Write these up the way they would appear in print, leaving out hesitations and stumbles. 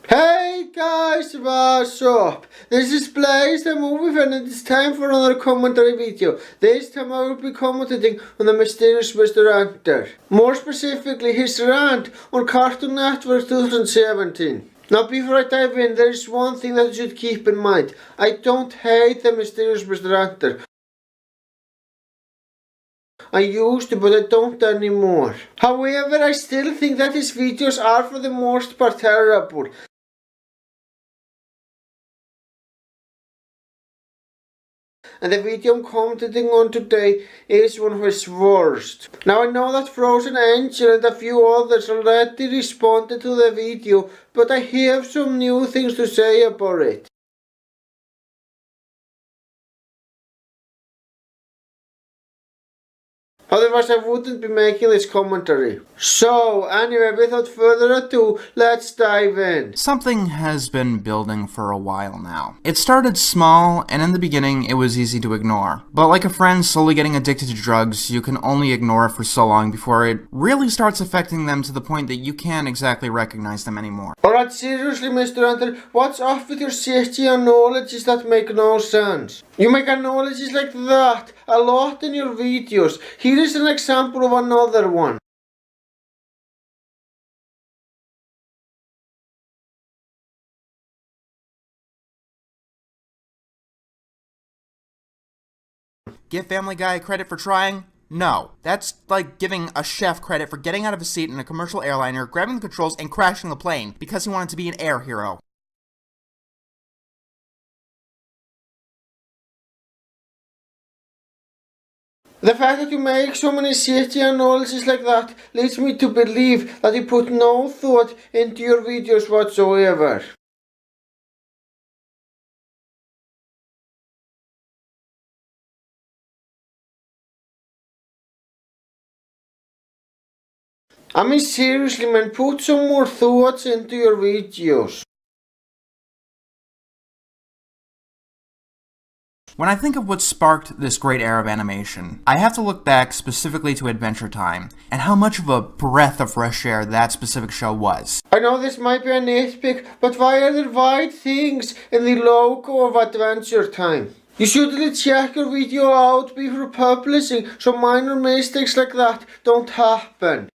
Hey guys, what's up? This is Blaze, the movie fan, and it's time for another commentary video. This time I will be commenting on the mysterious Mr. Enter. More specifically, his rant on Cartoon Network 2017. Now before I dive in, there is one thing that you should keep in mind. I don't hate the mysterious Mr. Enter. I used to, but I don't anymore. However, I still think that his videos are for the most part terrible. And the video I'm commenting on today is one of his worst. Now I know that Frozen Angel and a few others already responded to the video, but I have some new things to say about it. Otherwise I wouldn't be making this commentary. So, anyway, without further ado, let's dive in. Something has been building for a while now. It started small, and in the beginning it was easy to ignore. But like a friend slowly getting addicted to drugs, you can only ignore it for so long before it really starts affecting them to the point that you can't exactly recognize them anymore. Alright, seriously, Mr. Enter, what's off with your shitty analogies that make no sense? You make analogies like that a lot in your videos. Here is an example of another one. Give Family Guy credit for trying? No. That's like giving a chef credit for getting out of a seat in a commercial airliner, grabbing the controls, and crashing the plane because he wanted to be an air hero. The fact that you make so many shitty analyses like that leads me to believe that you put no thought into your videos whatsoever. I mean seriously man, put some more thoughts into your videos. When I think of what sparked this great era of animation, I have to look back specifically to Adventure Time, and how much of a breath of fresh air that specific show was. I know this might be a nitpick, but why are there white things in the logo of Adventure Time? You should really check your video out before publishing so minor mistakes like that don't happen.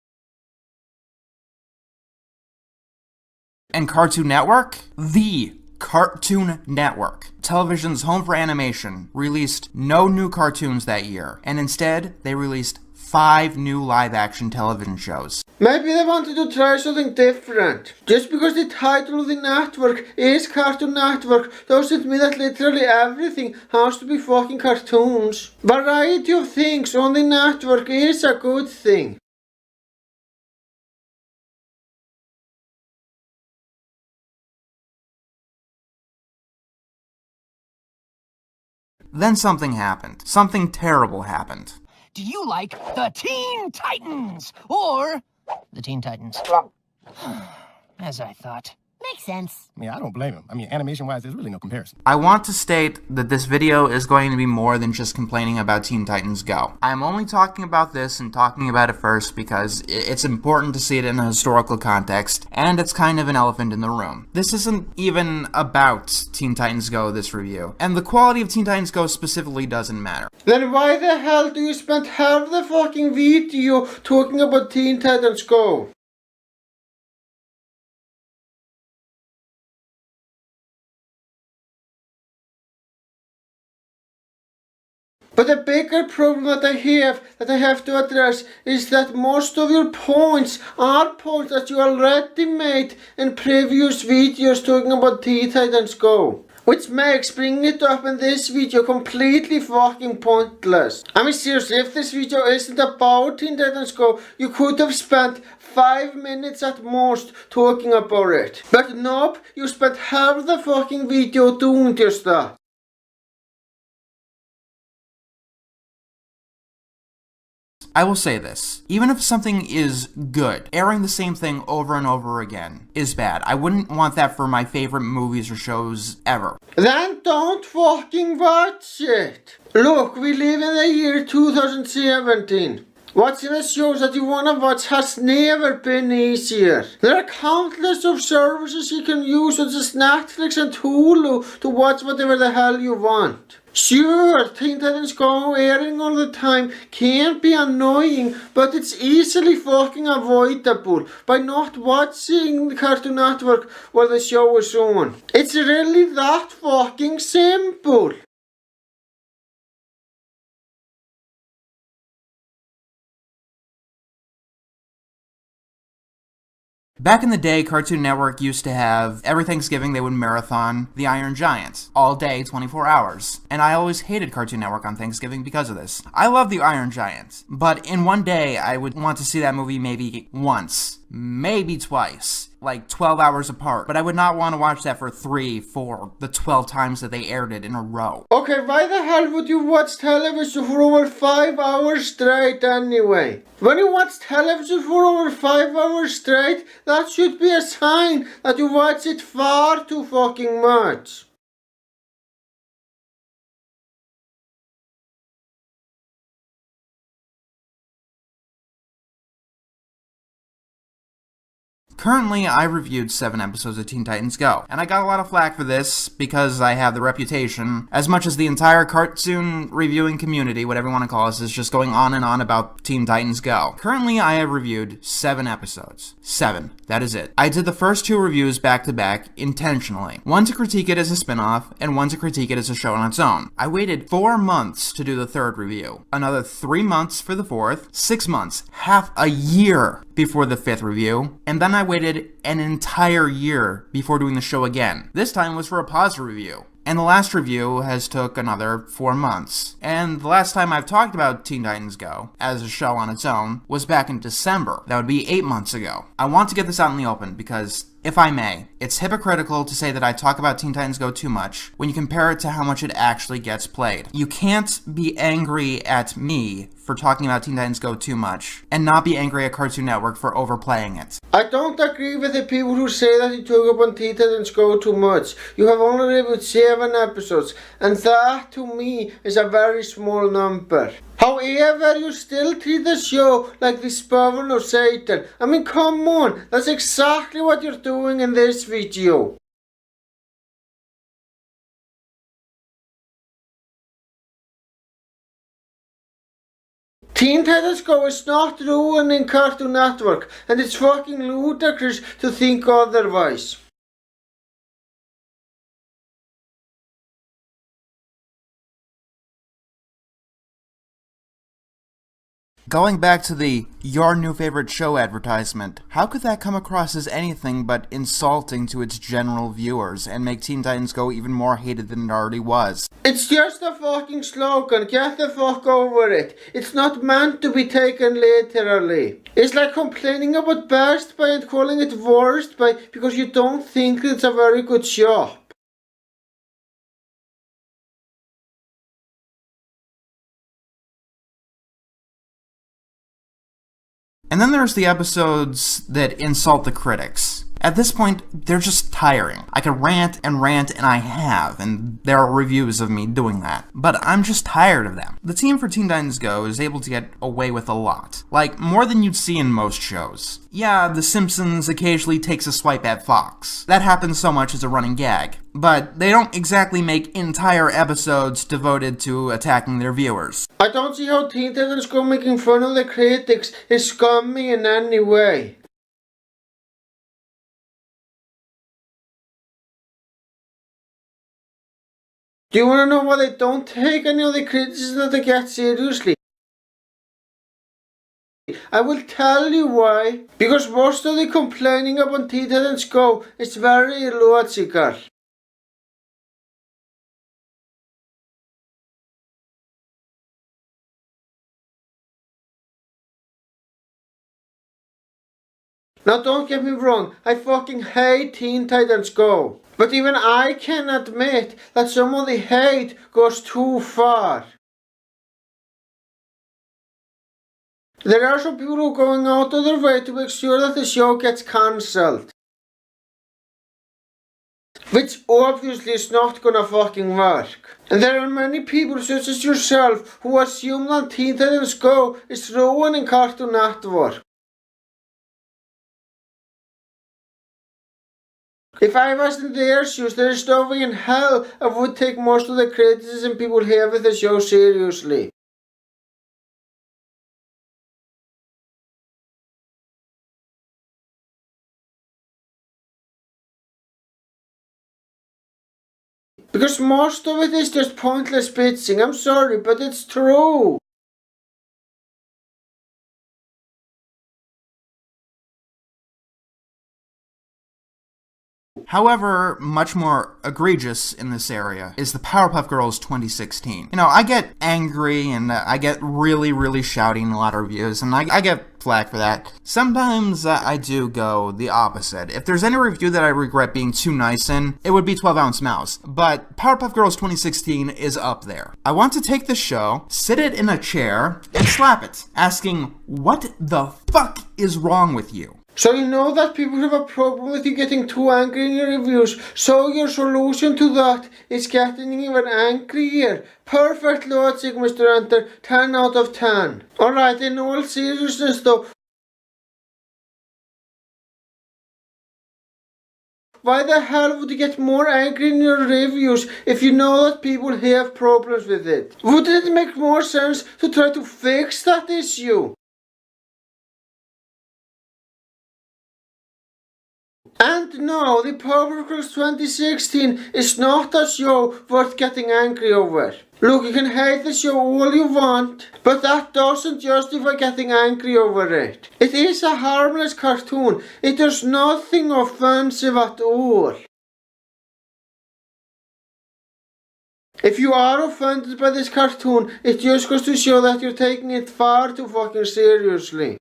And Cartoon Network? The Cartoon Network, television's home for animation, released no new cartoons that year, and instead, they released 5 new live-action television shows. Maybe they wanted to try something different. Just because the title of the network is Cartoon Network doesn't mean that literally everything has to be fucking cartoons. Variety of things on the network is a good thing. Then something happened. Something terrible happened. Do you like the Teen Titans or the Teen Titans? As I thought. Makes sense. I mean, I don't blame him. I mean, animation-wise, there's really no comparison. I want to state that this video is going to be more than just complaining about Teen Titans Go. I'm only talking about this and talking about it first because it's important to see it in a historical context, and it's kind of an elephant in the room. This isn't even about Teen Titans Go, this review, and the quality of Teen Titans Go specifically doesn't matter. Then why the hell do you spend half the fucking video talking about Teen Titans Go? But the bigger problem that I have to address is that most of your points are points that you already made in previous videos talking about Teen Titans Go. Which makes bringing it up in this video completely fucking pointless. I mean seriously, if this video isn't about Teen Titans Go, you could have spent 5 minutes at most talking about it. But nope, you spent half the fucking video doing just that. I will say this, even if something is good, airing the same thing over and over again is bad. I wouldn't want that for my favorite movies or shows ever. Then don't fucking watch it! Look, we live in the year 2017. Watching the shows that you wanna watch has never been easier. There are countless of services you can use such as Netflix and Hulu to watch whatever the hell you want. Sure, Teen Titans Go airing all the time can be annoying, but it's easily fucking avoidable by not watching the Cartoon Network while the show is on. It's really that fucking simple. Back in the day, Cartoon Network used to have, every Thanksgiving they would marathon The Iron Giant, all day, 24 hours. And I always hated Cartoon Network on Thanksgiving because of this. I love The Iron Giant, but in one day I would want to see that movie maybe once, maybe twice, like 12 hours apart. But I would not want to watch that for 3, 4, the 12 times that they aired it in a row. Okay, why the hell would you watch television for over 5 hours straight anyway? When you watch television for over 5 hours straight, that should be a sign that you watch it far too fucking much. Currently, I reviewed 7 episodes of Teen Titans Go, and I got a lot of flack for this because I have the reputation, as much as the entire cartoon reviewing community, whatever you want to call us, is just going on and on about Teen Titans Go. Currently, I have reviewed 7 episodes. 7. That is it. I did the first 2 reviews back to back intentionally. One to critique it as a spin-off, and one to critique it as a show on its own. I waited 4 months to do the 3rd review, another 3 months for the 4th, 6 months, half a year before the 5th review, and then I waited an entire year before doing the show again. This time was for a pause review. And the last review has took another 4 months. And the last time I've talked about Teen Titans Go, as a show on its own, was back in December. That would be 8 months ago. I want to get this out in the open because, if I may, it's hypocritical to say that I talk about Teen Titans Go too much when you compare it to how much it actually gets played. You can't be angry at me for talking about Teen Titans Go too much, and not be angry at Cartoon Network for overplaying it. I don't agree with the people who say that you talk about Teen Titans Go too much. You have only reviewed 7 episodes, and that to me is a very small number. However, you still treat the show like the spawn of Satan. I mean, come on, that's exactly what you're doing in this video. Teen Titans Go is not ruining Cartoon Network, and it's fucking ludicrous to think otherwise. Going back to the your new favorite show advertisement, how could that come across as anything but insulting to its general viewers and make Teen Titans Go even more hated than it already was? It's just a fucking slogan, get the fuck over it. It's not meant to be taken literally. It's like complaining about Best Buy and calling it Worst Buy because you don't think it's a very good shop. And then there's the episodes that insult the critics. At this point, they're just tiring. I could rant, and I have, and there are reviews of me doing that. But I'm just tired of them. The team for Teen Titans Go is able to get away with a lot. Like, more than you'd see in most shows. Yeah, The Simpsons occasionally takes a swipe at Fox. That happens so much as a running gag. But they don't exactly make entire episodes devoted to attacking their viewers. I don't see how Teen Titans Go making fun of the critics is scummy in any way. Do you want to know why they don't take any of the criticism that they get seriously? I will tell you why. Because most of the complaining about Teen Titans Go is very illogical. Now don't get me wrong, I fucking hate Teen Titans Go. But even I can admit that some of the hate goes too far. There are some people who are going out of their way to make sure that the show gets cancelled. Which obviously is not gonna fucking work. And there are many people such as yourself who assume that Teen Titans Go is ruining Cartoon Network. If I was in their shoes, there is no way in hell I would take most of the criticism people have with the show seriously. Because most of it is just pointless bitching. I'm sorry, but it's true. However, much more egregious in this area is the Powerpuff Girls 2016. You know, I get angry and I get really shouty in a lot of reviews, and I get flack for that. Sometimes I do go the opposite. If there's any review that I regret being too nice in, it would be 12 Ounce Mouse. But Powerpuff Girls 2016 is up there. I want to take the show, sit it in a chair, and slap it, asking, what the fuck is wrong with you? So you know that people have a problem with you getting too angry in your reviews, so your solution to that is getting even angrier. Perfect logic, Mr. Enter, 10 out of 10. Alright, in all seriousness though, why the hell would you get more angry in your reviews if you know that people have problems with it? Wouldn't it make more sense to try to fix that issue? And no, the Powerpuff Girls 2016 is not a show worth getting angry over. Look, you can hate the show all you want, but that doesn't justify getting angry over it. It is a harmless cartoon. It does nothing offensive at all. If you are offended by this cartoon, it just goes to show that you're taking it far too fucking seriously.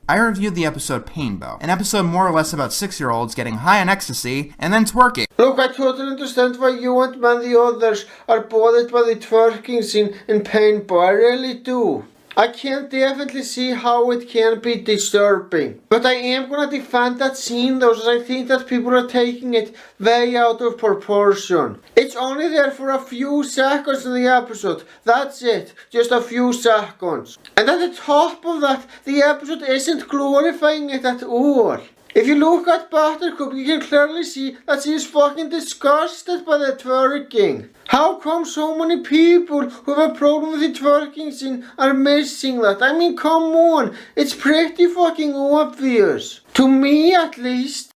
I reviewed the episode Painbow, an episode more or less about 6-year-olds getting high on ecstasy and then twerking. Look, I totally understand why you and many others are bothered by the twerking scene in Painbow. I really do. I can definitely see how it can be disturbing. But I am gonna defend that scene though, as I think that people are taking it way out of proportion. It's only there for a few seconds in the episode. That's it. Just a few seconds. And at the top of that, the episode isn't glorifying it at all. If you look at Buttercup, you can clearly see that she is fucking disgusted by the twerking. How come so many people who have a problem with the twerking scene are missing that? I mean, come on, it's pretty fucking obvious. To me, at least.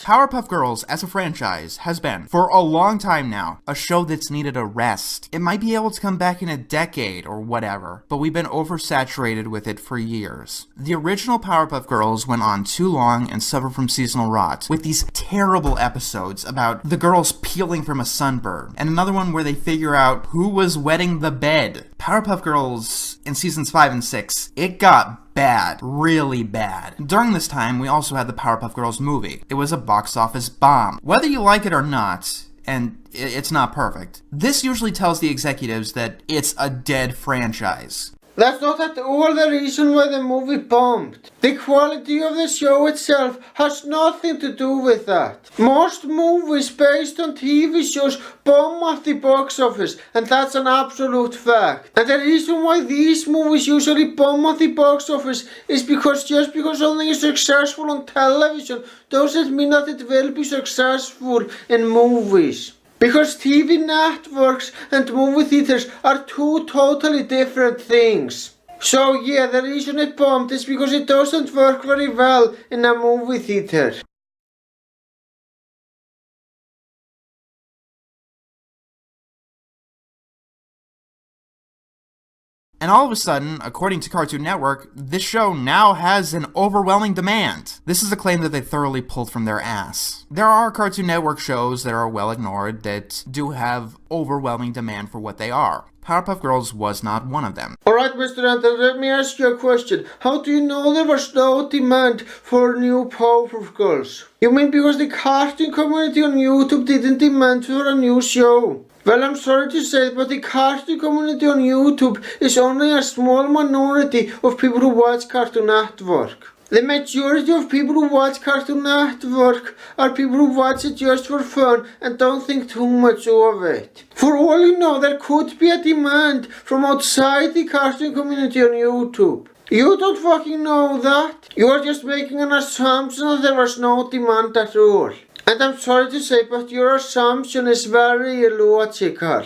Powerpuff Girls, as a franchise, has been, for a long time now, a show that's needed a rest. It might be able to come back in a decade or whatever, but we've been oversaturated with it for years. The original Powerpuff Girls went on too long and suffered from seasonal rot, with these terrible episodes about the girls peeling from a sunburn, and another one where they figure out who was wetting the bed. Powerpuff Girls, in seasons 5 and 6, it got bad. Really bad. During this time, we also had the Powerpuff Girls movie. It was a box office bomb. Whether you like it or not, and it's not perfect, this usually tells the executives that it's a dead franchise. That's not at all the reason why the movie bombed. The quality of the show itself has nothing to do with that. Most movies based on TV shows bomb at the box office, and that's an absolute fact. And the reason why these movies usually bomb at the box office is because just because something is successful on television doesn't mean that it will be successful in movies. Because TV networks and movie theaters are two totally different things. So yeah, the reason it bombed is because it doesn't work very well in a movie theater. And all of a sudden, according to Cartoon Network, this show now has an overwhelming demand. This is a claim that they thoroughly pulled from their ass. There are Cartoon Network shows that are well ignored that do have overwhelming demand for what they are. Powerpuff Girls was not one of them. Alright, Mr. Enter, let me ask you a question. How do you know there was no demand for new Powerpuff Girls? You mean because the cartoon community on YouTube didn't demand for a new show? Well, I'm sorry to say, but the cartoon community on YouTube is only a small minority of people who watch Cartoon Network. The majority of people who watch Cartoon Network are people who watch it just for fun and don't think too much of it. For all you know, there could be a demand from outside the cartoon community on YouTube. You don't fucking know that. You are just making an assumption that there was no demand at all. And I'm sorry to say, but your assumption is very illogical.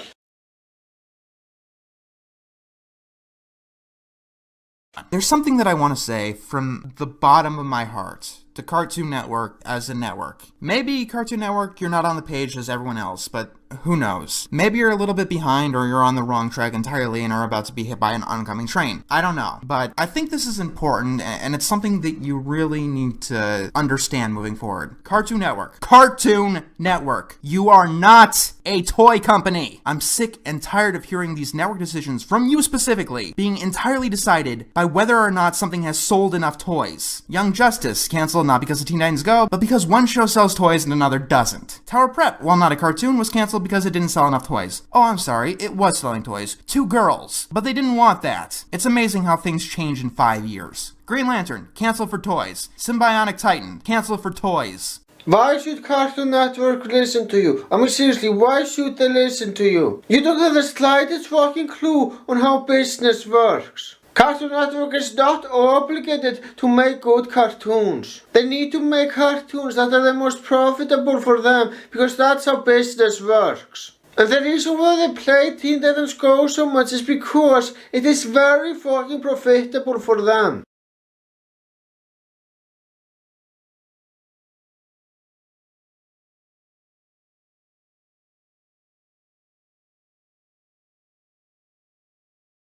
There's something that I want to say from the bottom of my heart to Cartoon Network as a network. Maybe Cartoon Network, you're not on the page as everyone else, but who knows? Maybe you're a little bit behind or you're on the wrong track entirely and are about to be hit by an oncoming train. I don't know. But I think this is important and it's something that you really need to understand moving forward. Cartoon Network. Cartoon Network. You are not a toy company. I'm sick and tired of hearing these network decisions from you specifically being entirely decided by whether or not something has sold enough toys. Young Justice canceled not because of Teen Titans Go, but because one show sells toys and another doesn't. Tower Prep, while not a cartoon, was canceled because it didn't sell enough toys. Oh, I'm sorry, it was selling toys. 2 girls. But they didn't want that. It's amazing how things change in 5 years. Green Lantern, canceled for toys. Symbionic Titan, canceled for toys. Why should Cartoon Network listen to you? I mean seriously, why should they listen to you? You don't have the slightest fucking clue on how business works. Cartoon Network is not obligated to make good cartoons. They need to make cartoons that are the most profitable for them because that's how business works. And the reason why they play Teen Titans Go so much is because it is very fucking profitable for them.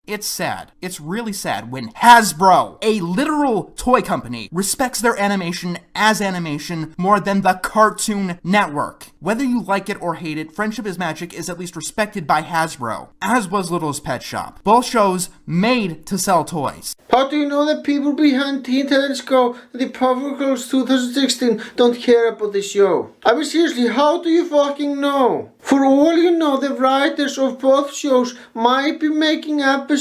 It's sad. It's really sad when Hasbro, a literal toy company, respects their animation as animation more than the Cartoon Network. Whether you like it or hate it, Friendship is Magic is at least respected by Hasbro, as was Littlest Pet Shop. Both shows made to sell toys. How do you know that people behind Teen Titans Go and the Powerpuff Girls 2016 don't care about the show? I mean seriously, how do you fucking know? For all you know, the writers of both shows might be making episodes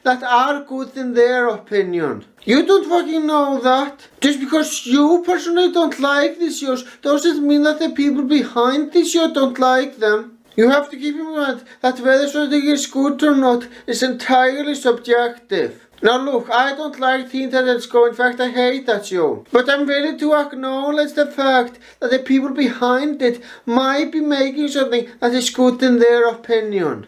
that are good in their opinion. You don't fucking know that. Just because you personally don't like these shows doesn't mean that the people behind the show don't like them. You have to keep in mind that whether something is good or not is entirely subjective. Now look, I don't like Teen Titans Go, in fact I hate that show. But I'm willing to acknowledge the fact that the people behind it might be making something that is good in their opinion.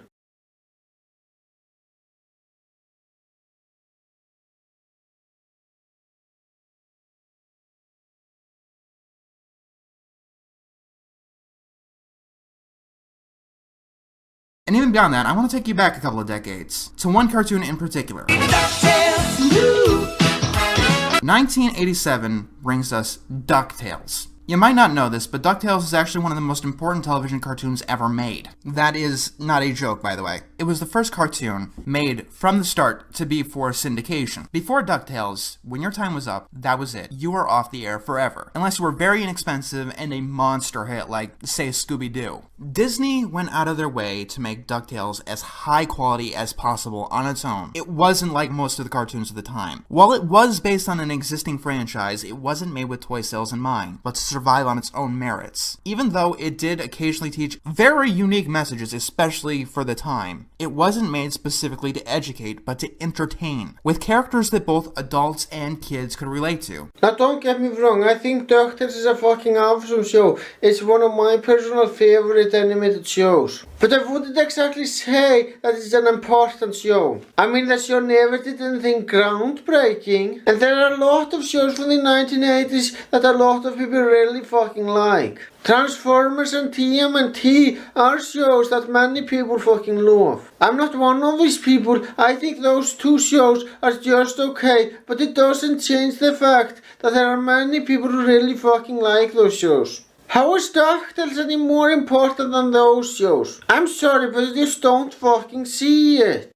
And even beyond that, I want to take you back a couple of decades, to one cartoon in particular. 1987 brings us DuckTales. You might not know this, but DuckTales is actually one of the most important television cartoons ever made. That is not a joke, by the way. It was the first cartoon made from the start to be for syndication. Before DuckTales, when your time was up, that was it. You were off the air forever. Unless you were very inexpensive and a monster hit like, say, Scooby-Doo. Disney went out of their way to make DuckTales as high quality as possible on its own. It wasn't like most of the cartoons of the time. While it was based on an existing franchise, it wasn't made with toy sales in mind, but to survive on its own merits. Even though it did occasionally teach very unique messages, especially for the time, it wasn't made specifically to educate, but to entertain, with characters that both adults and kids could relate to. Now don't get me wrong, I think DuckTales is a fucking awesome show. It's one of my personal favorite animated shows. But I wouldn't exactly say that it's an important show. I mean, the show never did anything groundbreaking, and there are a lot of shows from the 1980s that a lot of people really fucking like. Transformers and TMNT are shows that many people fucking love. I'm not one of these people. I think those two shows are just okay, but it doesn't change the fact that there are many people who really fucking like those shows. How is DuckTales any more important than those shows? I'm sorry, but I just don't fucking see it.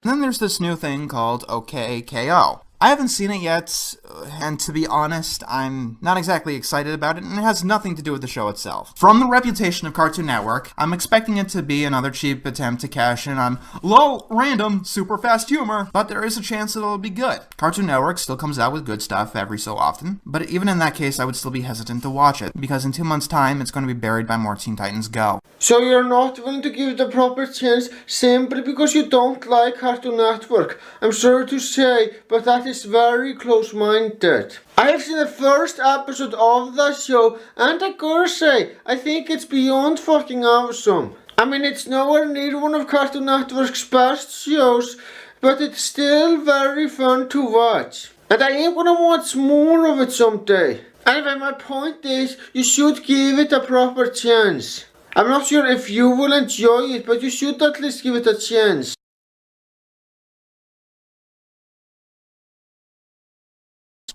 And then there's this new thing called OKKO. I haven't seen it yet, and to be honest, I'm not exactly excited about it, and it has nothing to do with the show itself. From the reputation of Cartoon Network, I'm expecting it to be another cheap attempt to cash in on lol, random, super fast humor, but there is a chance it'll be good. Cartoon Network still comes out with good stuff every so often, but even in that case, I would still be hesitant to watch it, because in 2 months' time, it's going to be buried by more Teen Titans Go. So you're not willing to give it a proper chance simply because you don't like Cartoon Network. I'm sorry to say, but that is very close-minded. I have seen the first episode of the show, and I gotta say, I think it's beyond fucking awesome. I mean, it's nowhere near one of Cartoon Network's best shows, but it's still very fun to watch. And I am gonna watch more of it someday. Anyway, my point is, you should give it a proper chance. I'm not sure if you will enjoy it, but you should at least give it a chance.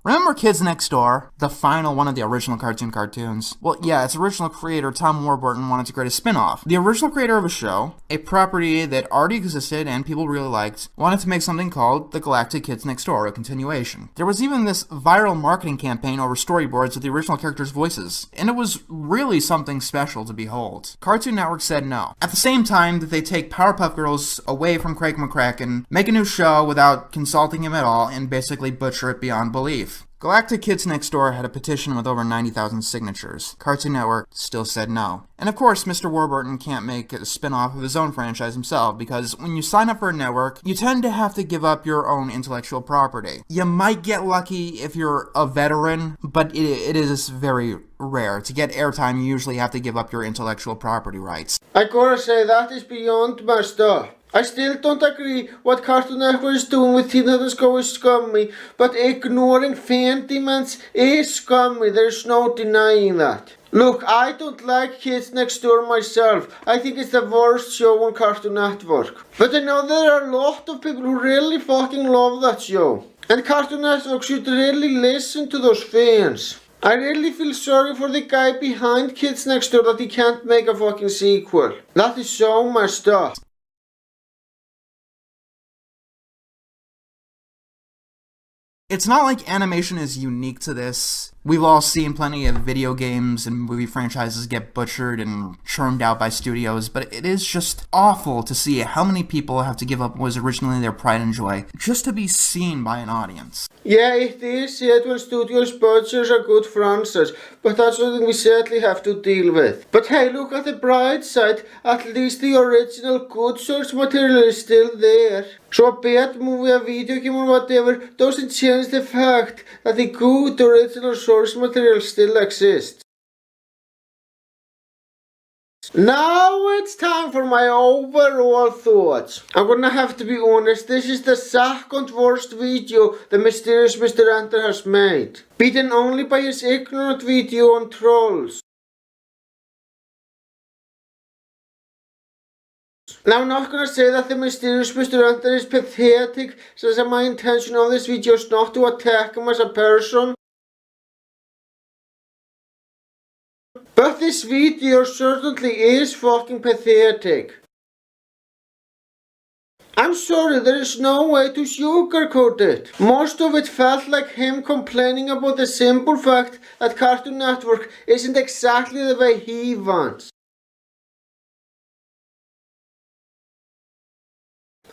Remember Kids Next Door, the final one of the original cartoons? Well, yeah, its original creator, Tom Warburton, wanted to create a spin-off. The original creator of a show, a property that already existed and people really liked, wanted to make something called The Galactic Kids Next Door, a continuation. There was even this viral marketing campaign over storyboards with the original characters' voices, and it was really something special to behold. Cartoon Network said no. At the same time that they take Powerpuff Girls away from Craig McCracken, make a new show without consulting him at all, and basically butcher it beyond belief. Galactic Kids Next Door had a petition with over 90,000 signatures. Cartoon Network still said no. And of course, Mr. Warburton can't make a spin-off of his own franchise himself, because when you sign up for a network, you tend to have to give up your own intellectual property. You might get lucky if you're a veteran, but it is very rare. To get airtime, you usually have to give up your intellectual property rights. I gotta say, that is beyond my stuff. I still don't agree what Cartoon Network is doing with Teen Titans Go is scummy, but ignoring fan demands is scummy, there's no denying that. Look, I don't like Kids Next Door myself. I think it's the worst show on Cartoon Network. But I know there are a lot of people who really fucking love that show. And Cartoon Network should really listen to those fans. I really feel sorry for the guy behind Kids Next Door that he can't make a fucking sequel. That is so messed up. It's not like animation is unique to this. We've all seen plenty of video games and movie franchises get butchered and churned out by studios, but it is just awful to see how many people have to give up what was originally their pride and joy just to be seen by an audience. Yeah, it is sad when studios butchers a good franchise, but that's something we sadly have to deal with. But hey, look at the bright side, at least the original good source material is still there. So a bad movie, a video game or whatever doesn't change the fact that the good original source material still exists. Now it's time for my overall thoughts. I'm gonna have to be honest, this is the second worst video the mysterious Mr. Enter has made, beaten only by his ignorant video on trolls. Now I'm not gonna say that the mysterious Mr. Enter is pathetic, since my intention of this video is not to attack him as a person. But this video certainly is fucking pathetic. I'm sorry, there is no way to sugarcoat it. Most of it felt like him complaining about the simple fact that Cartoon Network isn't exactly the way he wants.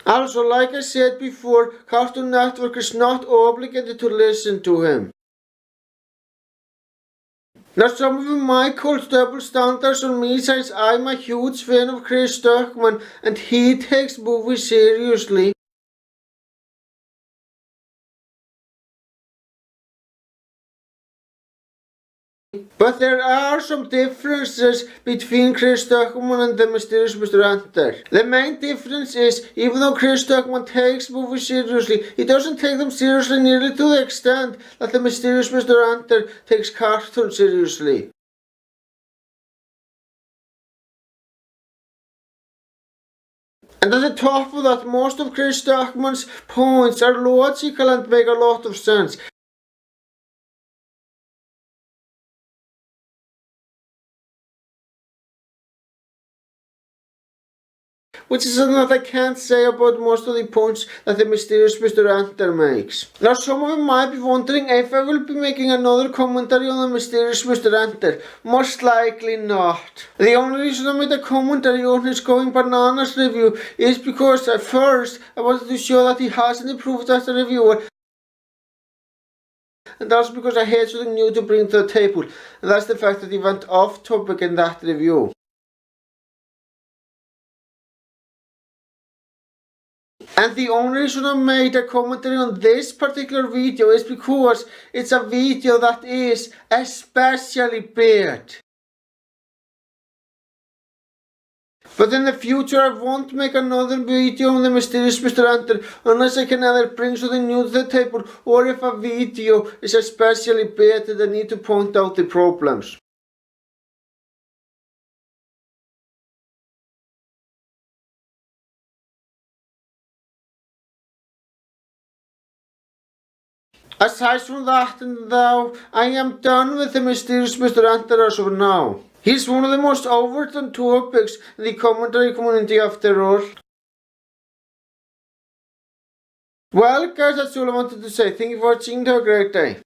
Also, like I said before, Cartoon Network is not obligated to listen to him. Now some of you might call double standards on me since I'm a huge fan of Chris Duckman and he takes movies seriously. But there are some differences between Chris Duckman and the mysterious Mr. Enter. The main difference is, even though Chris Duckman takes movies seriously, he doesn't take them seriously nearly to the extent that the mysterious Mr. Enter takes cartoons seriously. And at the top of that, most of Chris Duckman's points are logical and make a lot of sense. which is something that I can't say about most of the points that the mysterious Mr. Enter makes. Now some of you might be wondering if I will be making another commentary on the mysterious Mr. Enter. Most likely not. The only reason I made a commentary on his Going Bananas review is because at first I wanted to show that he hasn't improved as a reviewer, and also because I had something new to bring to the table, and that's the fact that he went off topic in that review. And the only reason I made a commentary on this particular video is because it's a video that is especially bad. But in the future I won't make another video on the mysterious Mr. Enter unless I can either bring something new to the table, or if a video is especially bad that I need to point out the problems. Aside from that, and though, I am done with the mysterious Mr. Enter as of now. He's one of the most overdone topics in the commentary community after all. Well guys, that's all I wanted to say. Thank you for watching and have a great day.